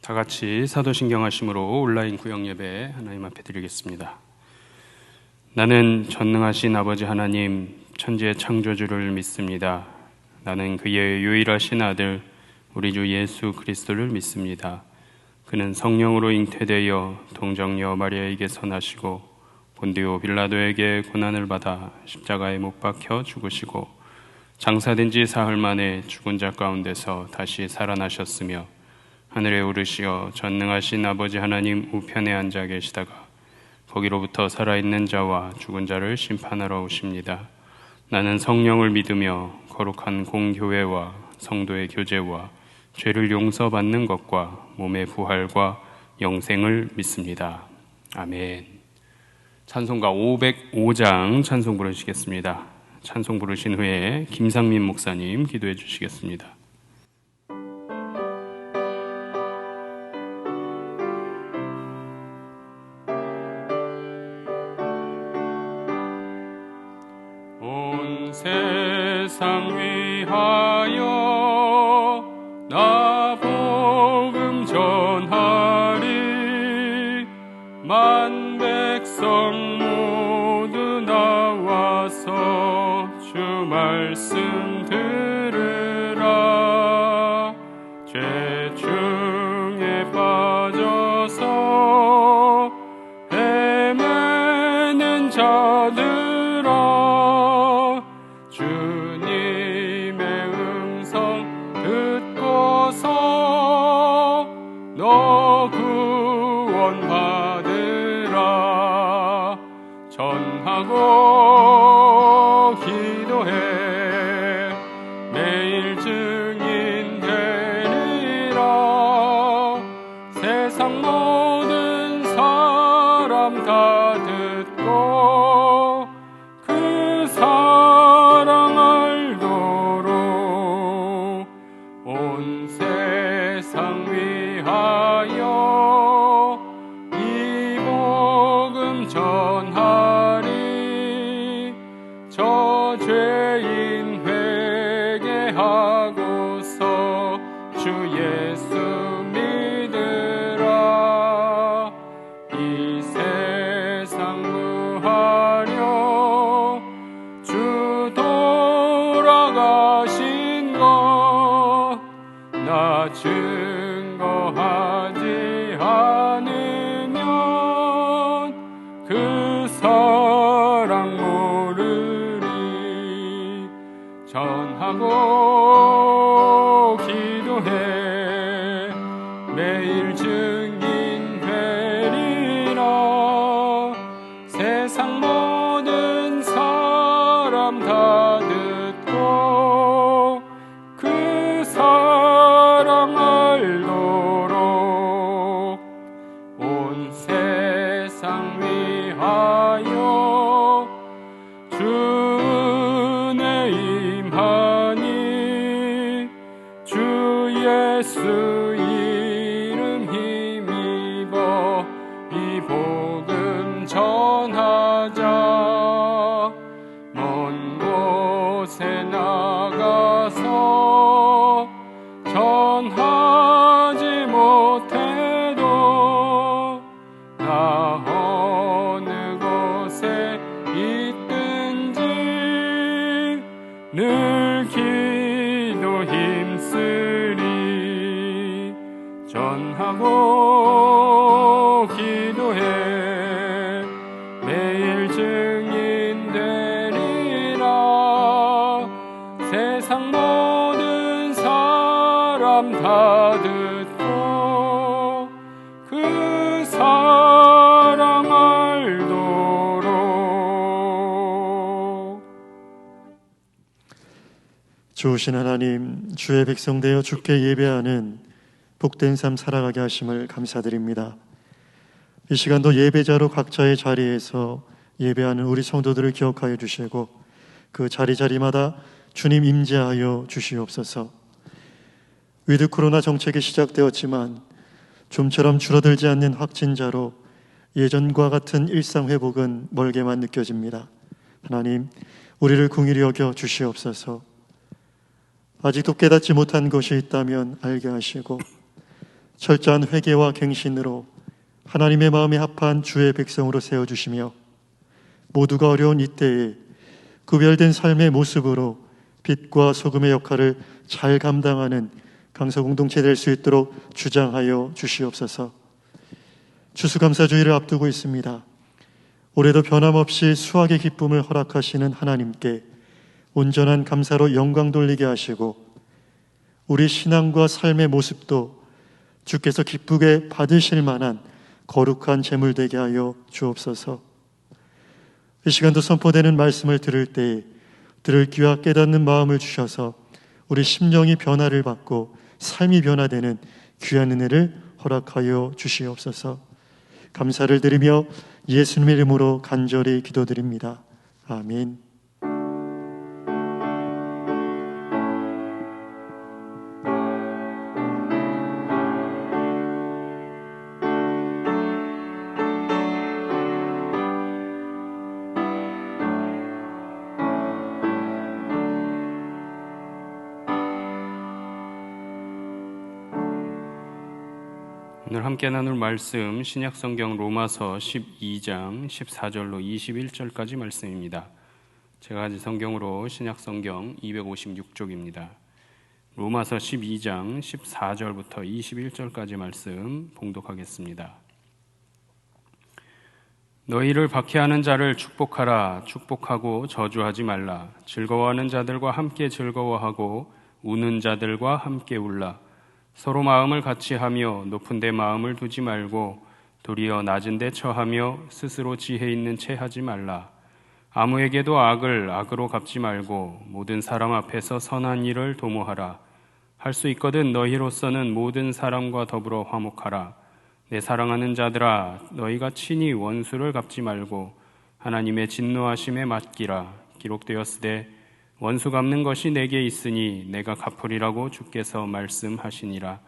다 같이 사도신경 하심으로 온라인 구역 예배 하나님 앞에 드리겠습니다. 나는 전능하신 아버지 하나님, 천지의 창조주를 믿습니다. 나는 그의 유일하신 아들 우리 주 예수 그리스도를 믿습니다. 그는 성령으로 잉태되어 동정녀 마리아에게서 나시고 본디오 빌라도에게 고난을 받아 십자가에 못 박혀 죽으시고 장사된 지 사흘 만에 죽은 자 가운데서 다시 살아나셨으며 하늘에 오르시어 전능하신 아버지 하나님 우편에 앉아 계시다가 거기로부터 살아있는 자와 죽은 자를 심판하러 오십니다. 나는 성령을 믿으며 거룩한 공교회와 성도의 교제와 죄를 용서받는 것과 몸의 부활과 영생을 믿습니다. 아멘. 찬송가 505장 찬송 부르시겠습니다. 찬송 부르신 후에 김상민 목사님 기도해 주시겠습니다. 온 세상 위하여 나 복음 전하리. 만 백성 모두 나와서 주 말씀 들으라. 죄 중에 빠져서 헤매는 자들아, 주님의 음성 듣고서 너 구원 받으라. 전하고 기도해 매일 증인 되리라. 세상 모든 사람 다 듣고 그 사랑 알도록 온 세상 위하여 이 복음 전하리. 저 죄인 회개하고서 주 예수 믿으라. 이 세상 구하려 주 돌아가신 것 나 증거하지 않으면 그 사랑 모르리. 전하고 기도해 매일 증인 되리라. 세상 모든 사람 다 듣고 그 사랑 알도록 온 세상 위하여 주 은혜 임하니. 주 예수 이름 힘입어 이 복음 전하자. 먼 곳에 나가서 전하지 못해도 나 어느 곳에 있든지 늘 기도 힘쓰리. 전하고 기도해 매일 증인 되리라. 세상 모든 사람 다 듣고 그 사랑 알도록. 좋으신 하나님, 주의 백성 되어 주께 예배하는 복된 삶 살아가게 하심을 감사드립니다. 이 시간도 예배자로 각자의 자리에서 예배하는 우리 성도들을 기억하여 주시고 그 자리자리마다 주님 임재하여 주시옵소서. 위드 코로나 정책이 시작되었지만 좀처럼 줄어들지 않는 확진자로 예전과 같은 일상 회복은 멀게만 느껴집니다. 하나님, 우리를 긍휼히 여겨 주시옵소서. 아직도 깨닫지 못한 것이 있다면 알게 하시고 철저한 회개와 갱신으로 하나님의 마음에 합한 주의 백성으로 세워주시며 모두가 어려운 이때에 구별된 삶의 모습으로 빛과 소금의 역할을 잘 감당하는 강서공동체 될 수 있도록 주장하여 주시옵소서. 추수감사주의를 앞두고 있습니다. 올해도 변함없이 수확의 기쁨을 허락하시는 하나님께 온전한 감사로 영광 돌리게 하시고 우리 신앙과 삶의 모습도 주께서 기쁘게 받으실 만한 거룩한 제물 되게 하여 주옵소서. 이 시간도 선포되는 말씀을 들을 때에 들을 귀와 깨닫는 마음을 주셔서 우리 심령이 변화를 받고 삶이 변화되는 귀한 은혜를 허락하여 주시옵소서. 감사를 드리며 예수님의 이름으로 간절히 기도드립니다. 아멘. 오늘 함께 나눌 말씀 신약성경 로마서 12장 14절로 21절까지 말씀입니다. 제가 가진 성경으로 신약성경 256쪽입니다. 로마서 12장 14절부터 21절까지 말씀 봉독하겠습니다. 너희를 박해하는 자를 축복하라. 축복하고 저주하지 말라. 즐거워하는 자들과 함께 즐거워하고 우는 자들과 함께 울라. 서로 마음을 같이 하며 높은 데 마음을 두지 말고 도리어 낮은 데 처하며 스스로 지혜 있는 채 하지 말라. 아무에게도 악을 악으로 갚지 말고 모든 사람 앞에서 선한 일을 도모하라. 할 수 있거든 너희로서는 모든 사람과 더불어 화목하라. 내 사랑하는 자들아, 너희가 친히 원수를 갚지 말고 하나님의 진노하심에 맡기라. 기록되었으되 원수 갚는 것이 내게 있으니 내가 갚으리라고 주께서 말씀하시니라.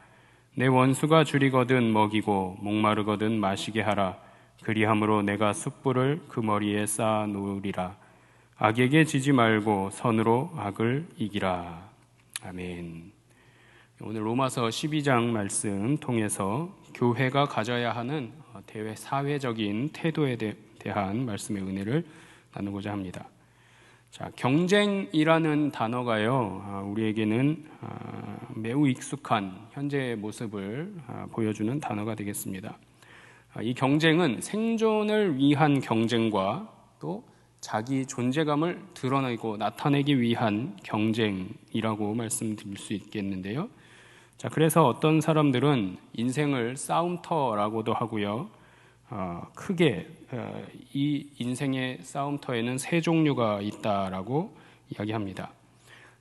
내 원수가 줄이거든 먹이고 목마르거든 마시게 하라. 그리함으로 내가 숯불을 그 머리에 쌓아 놓으리라. 악에게 지지 말고 선으로 악을 이기라. 아멘. 오늘 로마서 12장 말씀 통해서 교회가 가져야 하는 사회적인 태도에 대한 말씀의 은혜를 나누고자 합니다. 자, 경쟁이라는 단어가요, 우리에게는 매우 익숙한 현재의 모습을 보여주는 단어가 되겠습니다. 이 경쟁은 생존을 위한 경쟁과 또 자기 존재감을 드러내고 나타내기 위한 경쟁이라고 말씀드릴 수 있겠는데요. 자, 그래서 어떤 사람들은 인생을 싸움터라고도 하고요. 크게 이 인생의 싸움터에는 세 종류가 있다라고 이야기합니다.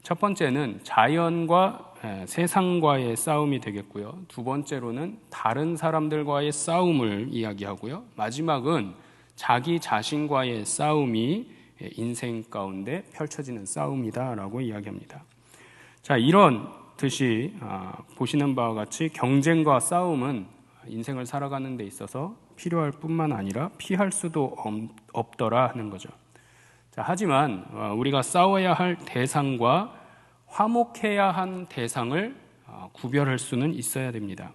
첫 번째는 자연과 세상과의 싸움이 되겠고요. 두 번째로는 다른 사람들과의 싸움을 이야기하고요. 마지막은 자기 자신과의 싸움이 인생 가운데 펼쳐지는 싸움이다라고 이야기합니다. 자, 이런 듯이 보시는 바와 같이 경쟁과 싸움은 인생을 살아가는 데 있어서 필요할 뿐만 아니라 피할 수도 없더라 하는 거죠. 자, 하지만 우리가 싸워야 할 대상과 화목해야 한 대상을 구별할 수는 있어야 됩니다.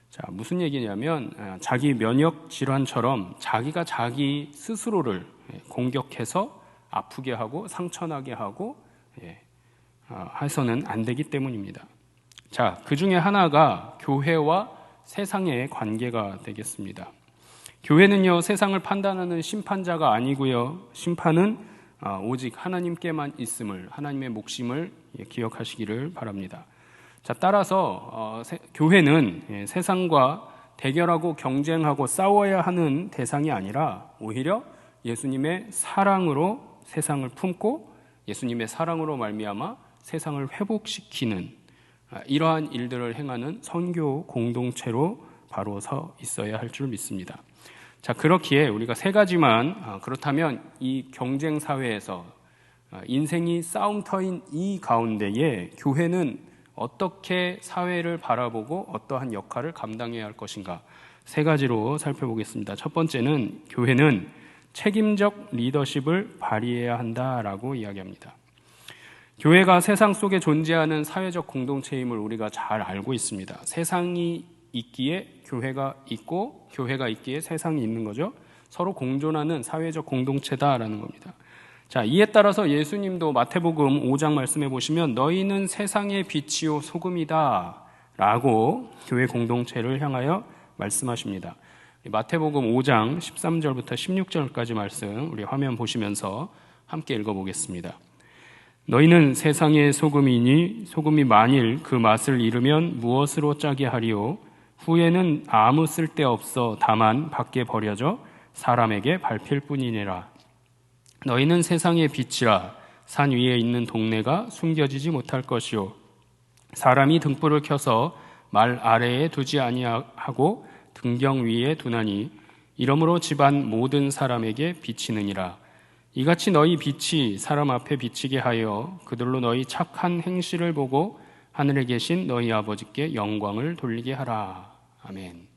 자, 무슨 얘기냐면 자기 면역 질환처럼 자기가 자기 스스로를 공격해서 아프게 하고 상처나게 하고 해서는 안 되기 때문입니다. 자, 그 중에 하나가 교회와 세상의 관계가 되겠습니다. 교회는요, 세상을 판단하는 심판자가 아니고요, 심판은 오직 하나님께만 있음을, 하나님의 몫임을 기억하시기를 바랍니다. 자, 따라서 교회는 세상과 대결하고 경쟁하고 싸워야 하는 대상이 아니라 오히려 예수님의 사랑으로 세상을 품고 예수님의 사랑으로 말미암아 세상을 회복시키는 이러한 일들을 행하는 선교 공동체로 바로 서 있어야 할 줄 믿습니다. 자, 그렇기에 우리가 세 가지만, 그렇다면 이 경쟁 사회에서 인생이 싸움터인 이 가운데에 교회는 어떻게 사회를 바라보고 어떠한 역할을 감당해야 할 것인가, 세 가지로 살펴보겠습니다. 첫 번째는 교회는 책임적 리더십을 발휘해야 한다라고 이야기합니다. 교회가 세상 속에 존재하는 사회적 공동체임을 우리가 잘 알고 있습니다. 세상이 있기에 교회가 있고 교회가 있기에 세상이 있는 거죠. 서로 공존하는 사회적 공동체다라는 겁니다. 자, 이에 따라서 예수님도 마태복음 5장 말씀해 보시면 너희는 세상의 빛이요 소금이다 라고 교회 공동체를 향하여 말씀하십니다. 마태복음 5장 13절부터 16절까지 말씀 우리 화면 보시면서 함께 읽어보겠습니다. 너희는 세상의 소금이니 소금이 만일 그 맛을 잃으면 무엇으로 짜게 하리요? 후에는 아무 쓸데없어 다만 밖에 버려져 사람에게 밟힐 뿐이니라. 너희는 세상의 빛이라. 산 위에 있는 동네가 숨겨지지 못할 것이요 사람이 등불을 켜서 말 아래에 두지 아니하고 등경 위에 두나니 이러므로 집안 모든 사람에게 비치느니라. 이같이 너희 빛이 사람 앞에 비치게 하여 그들로 너희 착한 행실을 보고 하늘에 계신 너희 아버지께 영광을 돌리게 하라. 아멘.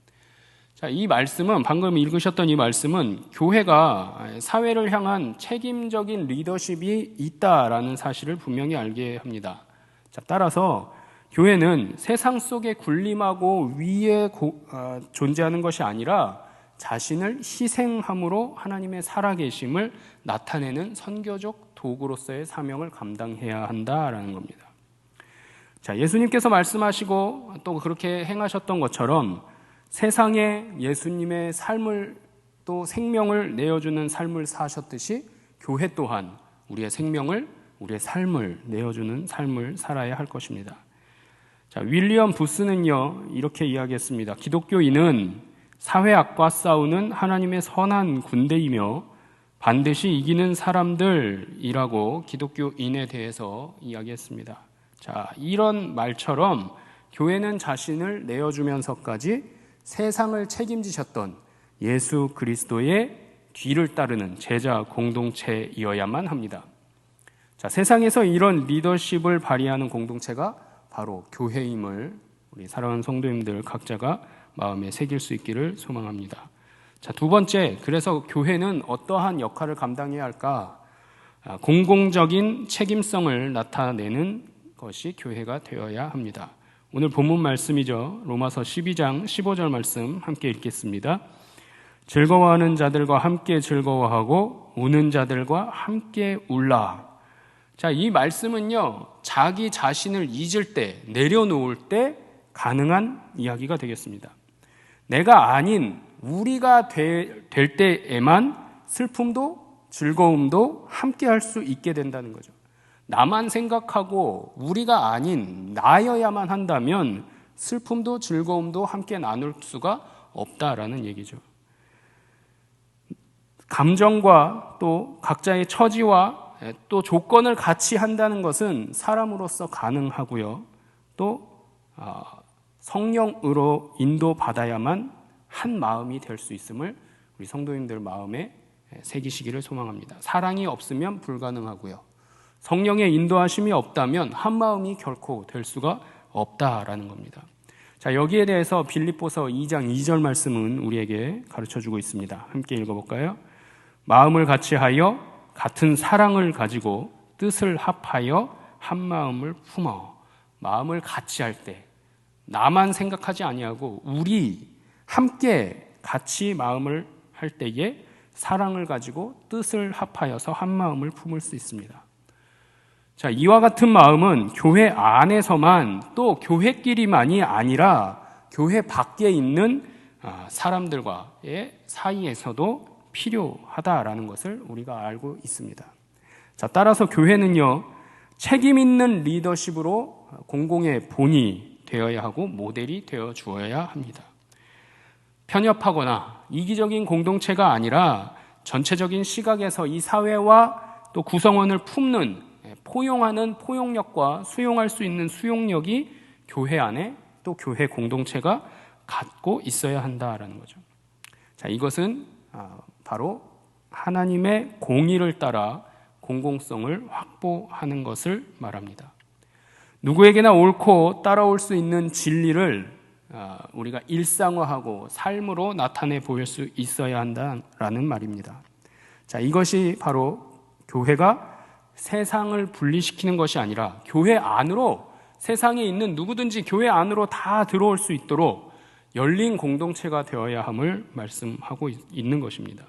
자, 이 말씀은 방금 읽으셨던 이 말씀은 교회가 사회를 향한 책임적인 리더십이 있다라는 사실을 분명히 알게 합니다. 자, 따라서 교회는 세상 속에 군림하고 위에 존재하는 것이 아니라 자신을 희생함으로 하나님의 살아계심을 나타내는 선교적 도구로서의 사명을 감당해야 한다라는 겁니다. 자, 예수님께서 말씀하시고 또 그렇게 행하셨던 것처럼 세상에 예수님의 삶을 또 생명을 내어주는 삶을 사셨듯이 교회 또한 우리의 생명을, 우리의 삶을 내어주는 삶을 살아야 할 것입니다. 자, 윌리엄 부스는요 이렇게 이야기했습니다. 기독교인은 사회악과 싸우는 하나님의 선한 군대이며 반드시 이기는 사람들이라고 기독교인에 대해서 이야기했습니다. 자, 이런 말처럼 교회는 자신을 내어주면서까지 세상을 책임지셨던 예수 그리스도의 뒤를 따르는 제자 공동체이어야만 합니다. 자, 세상에서 이런 리더십을 발휘하는 공동체가 바로 교회임을 우리 사랑하는 성도님들 각자가 마음에 새길 수 있기를 소망합니다. 자, 두 번째, 그래서 교회는 어떠한 역할을 감당해야 할까? 공공적인 책임성을 나타내는 것이 교회가 되어야 합니다. 오늘 본문 말씀이죠. 로마서 12장 15절 말씀 함께 읽겠습니다. 즐거워하는 자들과 함께 즐거워하고 우는 자들과 함께 울라. 자, 이 말씀은요, 자기 자신을 잊을 때, 내려놓을 때 가능한 이야기가 되겠습니다. 내가 아닌 우리가 될 때에만 슬픔도 즐거움도 함께 할 수 있게 된다는 거죠. 나만 생각하고 우리가 아닌 나여야만 한다면 슬픔도 즐거움도 함께 나눌 수가 없다라는 얘기죠. 감정과 또 각자의 처지와 또 조건을 같이 한다는 것은 사람으로서 가능하고요. 또 성령으로 인도받아야만 한 마음이 될 수 있음을 우리 성도님들 마음에 새기시기를 소망합니다. 사랑이 없으면 불가능하고요. 성령의 인도하심이 없다면 한 마음이 결코 될 수가 없다라는 겁니다. 자, 여기에 대해서 빌립보서 2장 2절 말씀은 우리에게 가르쳐주고 있습니다. 함께 읽어볼까요? 마음을 같이하여 같은 사랑을 가지고 뜻을 합하여 한 마음을 품어. 마음을 같이 할 때 나만 생각하지 아니하고 우리 함께 같이 마음을 할 때에 사랑을 가지고 뜻을 합하여서 한 마음을 품을 수 있습니다. 자, 이와 같은 마음은 교회 안에서만 또 교회끼리만이 아니라 교회 밖에 있는 사람들과의 사이에서도 필요하다라는 것을 우리가 알고 있습니다. 자, 따라서 교회는요, 책임 있는 리더십으로 공공의 본이 되어야 하고 모델이 되어 주어야 합니다. 편협하거나 이기적인 공동체가 아니라 전체적인 시각에서 이 사회와 또 구성원을 품는 포용하는 포용력과 수용할 수 있는 수용력이 교회 안에 또 교회 공동체가 갖고 있어야 한다라는 거죠. 자, 이것은 바로 하나님의 공의를 따라 공공성을 확보하는 것을 말합니다. 누구에게나 옳고 따라올 수 있는 진리를 우리가 일상화하고 삶으로 나타내 보일 수 있어야 한다라는 말입니다. 자, 이것이 바로 교회가 세상을 분리시키는 것이 아니라 교회 안으로, 세상에 있는 누구든지 교회 안으로 다 들어올 수 있도록 열린 공동체가 되어야 함을 말씀하고 있는 것입니다.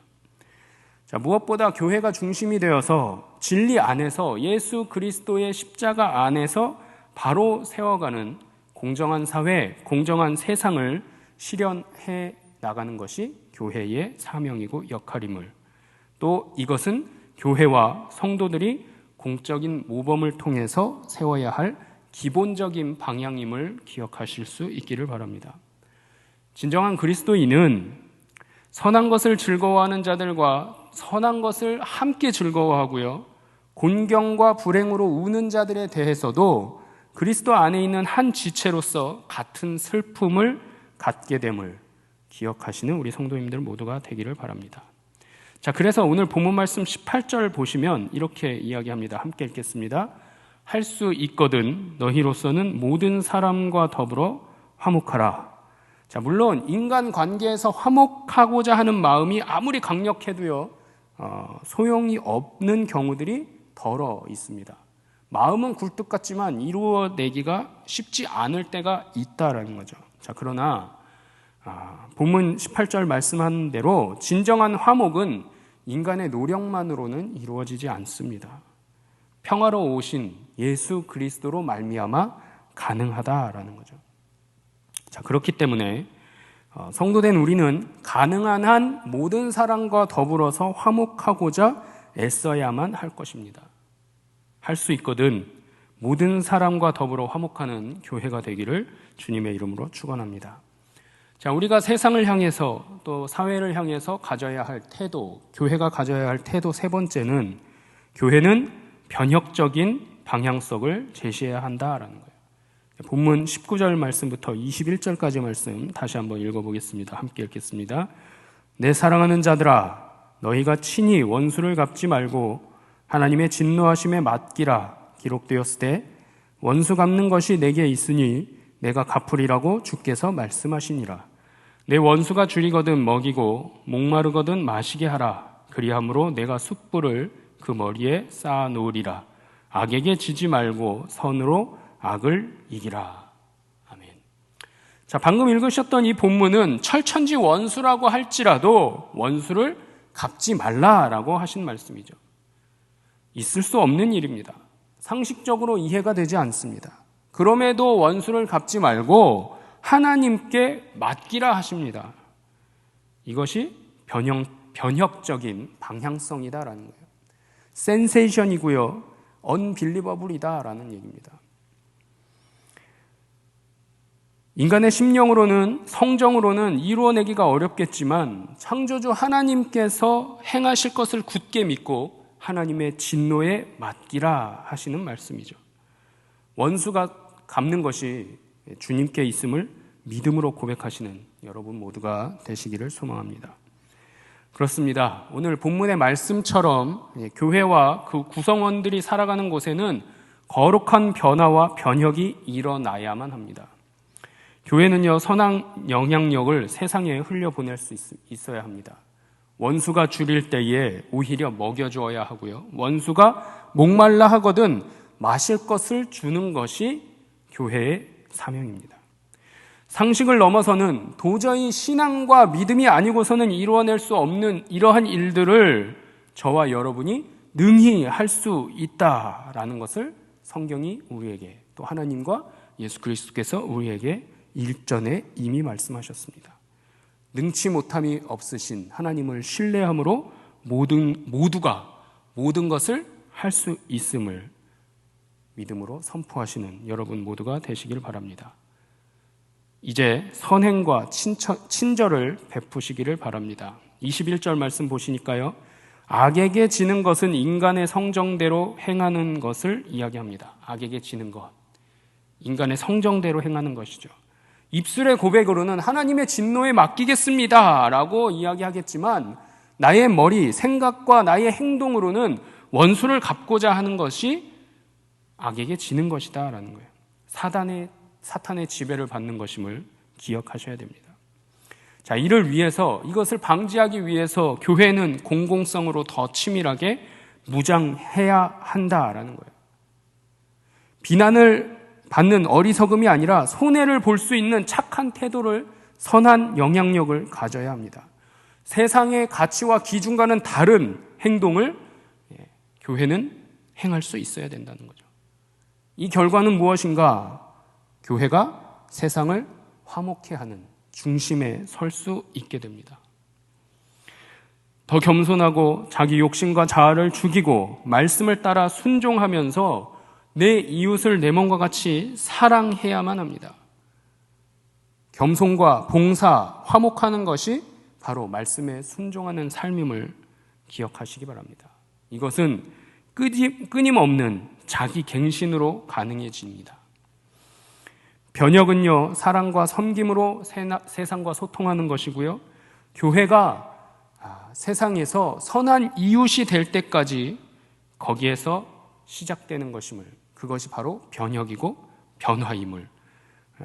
자, 무엇보다 교회가 중심이 되어서 진리 안에서 예수 그리스도의 십자가 안에서 바로 세워가는 공정한 사회, 공정한 세상을 실현해 나가는 것이 교회의 사명이고 역할임을, 또 이것은 교회와 성도들이 공적인 모범을 통해서 세워야 할 기본적인 방향임을 기억하실 수 있기를 바랍니다. 진정한 그리스도인은 선한 것을 즐거워하는 자들과 선한 것을 함께 즐거워하고요, 곤경과 불행으로 우는 자들에 대해서도 그리스도 안에 있는 한 지체로서 같은 슬픔을 갖게 됨을 기억하시는 우리 성도님들 모두가 되기를 바랍니다. 자, 그래서 오늘 본문 말씀 18절 보시면 이렇게 이야기합니다. 함께 읽겠습니다. 할 수 있거든 너희로서는 모든 사람과 더불어 화목하라. 자, 물론 인간 관계에서 화목하고자 하는 마음이 아무리 강력해도요, 소용이 없는 경우들이 덜어 있습니다. 마음은 굴뚝 같지만 이루어내기가 쉽지 않을 때가 있다라는 거죠. 자, 그러나 본문 18절 말씀한 대로 진정한 화목은 인간의 노력만으로는 이루어지지 않습니다. 평화로 오신 예수 그리스도로 말미암아 가능하다라는 거죠. 자, 그렇기 때문에 성도된 우리는 가능한 한 모든 사람과 더불어서 화목하고자 애써야만 할 것입니다. 할 수 있거든 모든 사람과 더불어 화목하는 교회가 되기를 주님의 이름으로 축원합니다. 자, 우리가 세상을 향해서 또 사회를 향해서 가져야 할 태도, 교회가 가져야 할 태도 세 번째는 교회는 변혁적인 방향성을 제시해야 한다라는 거예요. 본문 19절 말씀부터 21절까지 말씀 다시 한번 읽어보겠습니다. 함께 읽겠습니다. 내 사랑하는 자들아, 너희가 친히 원수를 갚지 말고 하나님의 진노하심에 맡기라. 기록되었을 때 원수 갚는 것이 내게 있으니 내가 갚으리라고 주께서 말씀하시니라. 내 원수가 줄이거든 먹이고 목마르거든 마시게 하라. 그리함으로 내가 숯불을 그 머리에 쌓아 놓으리라. 악에게 지지 말고 선으로 악을 이기라. 아멘. 자, 방금 읽으셨던 이 본문은 철천지 원수라고 할지라도 원수를 갚지 말라라고 하신 말씀이죠. 있을 수 없는 일입니다. 상식적으로 이해가 되지 않습니다. 그럼에도 원수를 갚지 말고 하나님께 맡기라 하십니다. 이것이 변혁적인 방향성이다라는 거예요. 센세이션이고요, 언빌리버블이다라는 얘기입니다. 인간의 심령으로는, 성정으로는 이루어내기가 어렵겠지만 창조주 하나님께서 행하실 것을 굳게 믿고 하나님의 진노에 맡기라 하시는 말씀이죠. 원수가 갚는 것이 주님께 있음을 믿음으로 고백하시는 여러분 모두가 되시기를 소망합니다. 그렇습니다. 오늘 본문의 말씀처럼 교회와 그 구성원들이 살아가는 곳에는 거룩한 변화와 변혁이 일어나야만 합니다. 교회는요, 선한 영향력을 세상에 흘려보낼 수 있어야 합니다. 원수가 줄일 때에 오히려 먹여주어야 하고요, 원수가 목말라 하거든 마실 것을 주는 것이 교회의 사명입니다. 상식을 넘어서는 도저히 신앙과 믿음이 아니고서는 이루어낼 수 없는 이러한 일들을 저와 여러분이 능히 할 수 있다라는 것을 성경이 우리에게, 또 하나님과 예수 그리스도께서 우리에게 일전에 이미 말씀하셨습니다. 능치 못함이 없으신 하나님을 신뢰함으로 모두가 모든 것을 할 수 있음을 믿음으로 선포하시는 여러분 모두가 되시길 바랍니다. 이제 선행과 친절을 베푸시기를 바랍니다. 21절 말씀 보시니까요, 악에게 지는 것은 인간의 성정대로 행하는 것을 이야기합니다. 악에게 지는 것, 인간의 성정대로 행하는 것이죠. 입술의 고백으로는 하나님의 진노에 맡기겠습니다 라고 이야기하겠지만 나의 머리, 생각과 나의 행동으로는 원수를 갚고자 하는 것이 악에게 지는 것이다 라는 거예요. 사탄의 지배를 받는 것임을 기억하셔야 됩니다. 자, 이를 위해서, 이것을 방지하기 위해서 교회는 공공성으로 더 치밀하게 무장해야 한다라는 거예요. 비난을 받는 어리석음이 아니라 손해를 볼 수 있는 착한 태도를, 선한 영향력을 가져야 합니다. 세상의 가치와 기준과는 다른 행동을 교회는 행할 수 있어야 된다는 거죠. 이 결과는 무엇인가? 교회가 세상을 화목케 하는 중심에 설 수 있게 됩니다. 더 겸손하고 자기 욕심과 자아를 죽이고 말씀을 따라 순종하면서 내 이웃을 내 몸과 같이 사랑해야만 합니다. 겸손과 봉사, 화목하는 것이 바로 말씀에 순종하는 삶임을 기억하시기 바랍니다. 이것은 끊임없는 자기 갱신으로 가능해집니다. 변혁은요, 사랑과 섬김으로 세상과 소통하는 것이고요, 교회가 세상에서 선한 이웃이 될 때까지 거기에서 시작되는 것임을, 그것이 바로 변혁이고 변화임을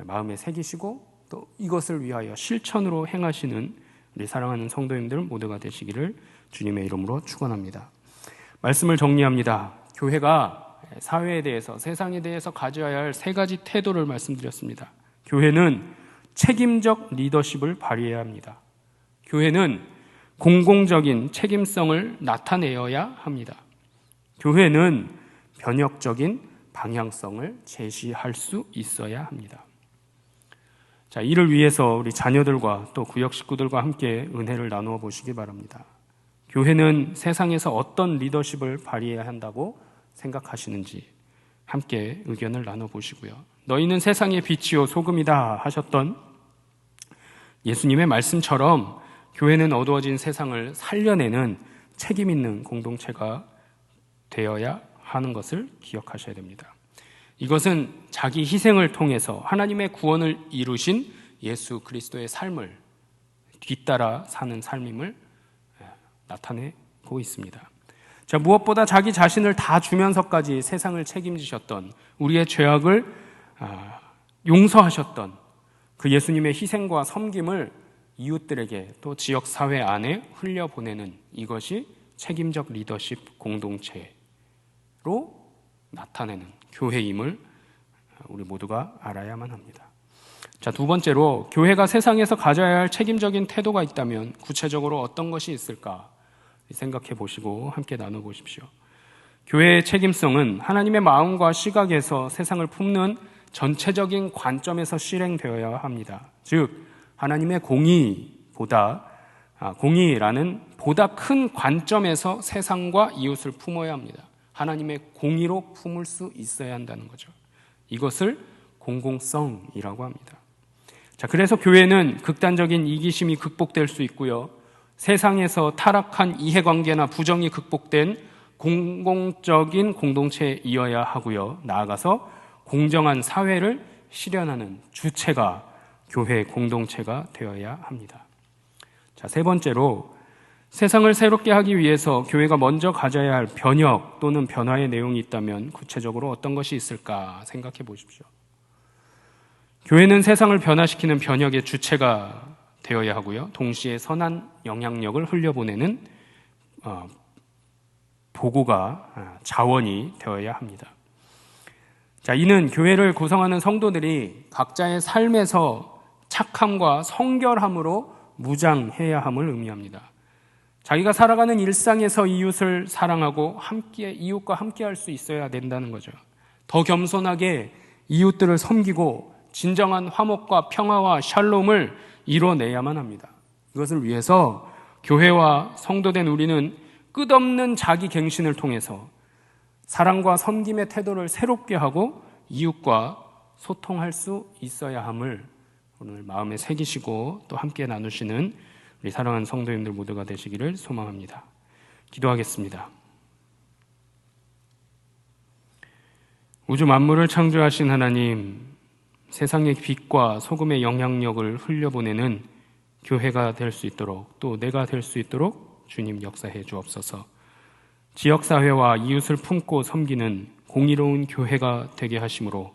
마음에 새기시고 또 이것을 위하여 실천으로 행하시는 우리 사랑하는 성도님들 모두가 되시기를 주님의 이름으로 축원합니다. 말씀을 정리합니다. 교회가 사회에 대해서, 세상에 대해서 가져야 할 세 가지 태도를 말씀드렸습니다. 교회는 책임적 리더십을 발휘해야 합니다. 교회는 공공적인 책임성을 나타내어야 합니다. 교회는 변혁적인 방향성을 제시할 수 있어야 합니다. 자, 이를 위해서 우리 자녀들과 또 구역 식구들과 함께 은혜를 나누어 보시기 바랍니다. 교회는 세상에서 어떤 리더십을 발휘해야 한다고 생각하시는지 함께 의견을 나눠보시고요. 너희는 세상의 빛이요 소금이다 하셨던 예수님의 말씀처럼 교회는 어두워진 세상을 살려내는 책임 있는 공동체가 되어야 하는 것을 기억하셔야 됩니다. 이것은 자기 희생을 통해서 하나님의 구원을 이루신 예수 그리스도의 삶을 뒤따라 사는 삶임을 나타내고 있습니다. 자, 무엇보다 자기 자신을 다 주면서까지 세상을 책임지셨던, 우리의 죄악을 용서하셨던 그 예수님의 희생과 섬김을 이웃들에게 또 지역사회 안에 흘려보내는, 이것이 책임적 리더십 공동체로 나타내는 교회임을 우리 모두가 알아야만 합니다. 자, 두 번째로 교회가 세상에서 가져야 할 책임적인 태도가 있다면 구체적으로 어떤 것이 있을까 생각해 보시고 함께 나눠보십시오. 교회의 책임성은 하나님의 마음과 시각에서 세상을 품는 전체적인 관점에서 실행되어야 합니다. 즉 하나님의 공의라는 보다 큰 관점에서 세상과 이웃을 품어야 합니다. 하나님의 공의로 품을 수 있어야 한다는 거죠. 이것을 공공성이라고 합니다. 자, 그래서 교회는 극단적인 이기심이 극복될 수 있고요, 세상에서 타락한 이해관계나 부정이 극복된 공공적인 공동체이어야 하고요, 나아가서 공정한 사회를 실현하는 주체가 교회 공동체가 되어야 합니다. 자, 세 번째로 세상을 새롭게 하기 위해서 교회가 먼저 가져야 할 변혁 또는 변화의 내용이 있다면 구체적으로 어떤 것이 있을까 생각해 보십시오. 교회는 세상을 변화시키는 변혁의 주체가 되어야 하고요, 동시에 선한 영향력을 흘려보내는 보고가 자원이 되어야 합니다. 자, 이는 교회를 구성하는 성도들이 각자의 삶에서 착함과 성결함으로 무장해야 함을 의미합니다. 자기가 살아가는 일상에서 이웃을 사랑하고 이웃과 함께 할 수 있어야 된다는 거죠. 더 겸손하게 이웃들을 섬기고 진정한 화목과 평화와 샬롬을 이뤄내야만 합니다. 이것을 위해서 교회와 성도된 우리는 끝없는 자기 갱신을 통해서 사랑과 섬김의 태도를 새롭게 하고 이웃과 소통할 수 있어야 함을 오늘 마음에 새기시고 또 함께 나누시는 우리 사랑하는 성도님들 모두가 되시기를 소망합니다. 기도하겠습니다. 우주 만물을 창조하신 하나님, 세상의 빛과 소금의 영향력을 흘려보내는 교회가 될 수 있도록, 또 내가 될 수 있도록 주님 역사해 주옵소서. 지역사회와 이웃을 품고 섬기는 공의로운 교회가 되게 하심으로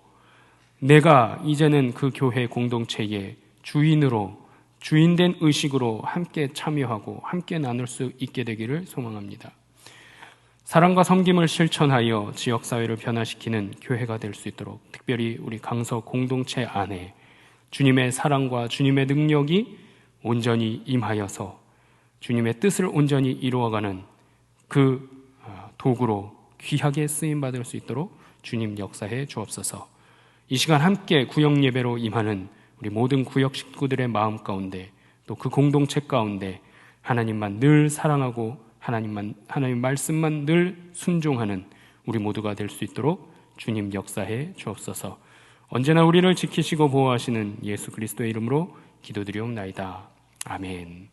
내가 이제는 그 교회 공동체의 주인된 의식으로 함께 참여하고 함께 나눌 수 있게 되기를 소망합니다. 사랑과 섬김을 실천하여 지역사회를 변화시키는 교회가 될 수 있도록, 특별히 우리 강서 공동체 안에 주님의 사랑과 주님의 능력이 온전히 임하여서 주님의 뜻을 온전히 이루어가는 그 도구로 귀하게 쓰임받을 수 있도록 주님 역사해 주옵소서. 이 시간 함께 구역 예배로 임하는 우리 모든 구역 식구들의 마음 가운데, 또 그 공동체 가운데 하나님만 늘 사랑하고 하나님 말씀만 늘 순종하는 우리 모두가 될 수 있도록 주님 역사해 주옵소서. 언제나 우리를 지키시고 보호하시는 예수 그리스도의 이름으로 기도드리옵나이다. 아멘.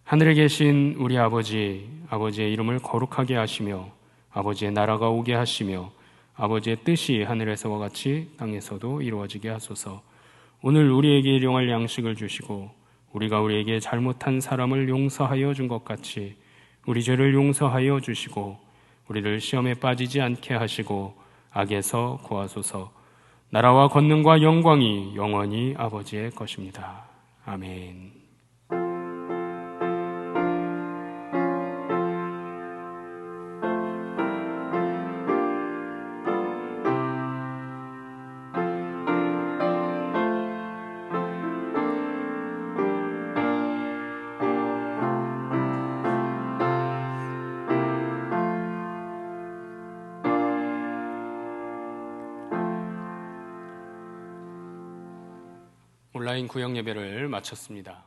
하늘에 계신 우리 아버지, 아버지의 이름을 거룩하게 하시며 아버지의 나라가 오게 하시며 아버지의 뜻이 하늘에서와 같이 땅에서도 이루어지게 하소서. 오늘 우리에게 일용할 양식을 주시고 우리가 우리에게 잘못한 사람을 용서하여 준 것 같이 우리 죄를 용서하여 주시고 우리를 시험에 빠지지 않게 하시고 악에서 구하소서. 나라와 권능과 영광이 영원히 아버지의 것입니다. 아멘. 온라인 구역 예배를 마쳤습니다.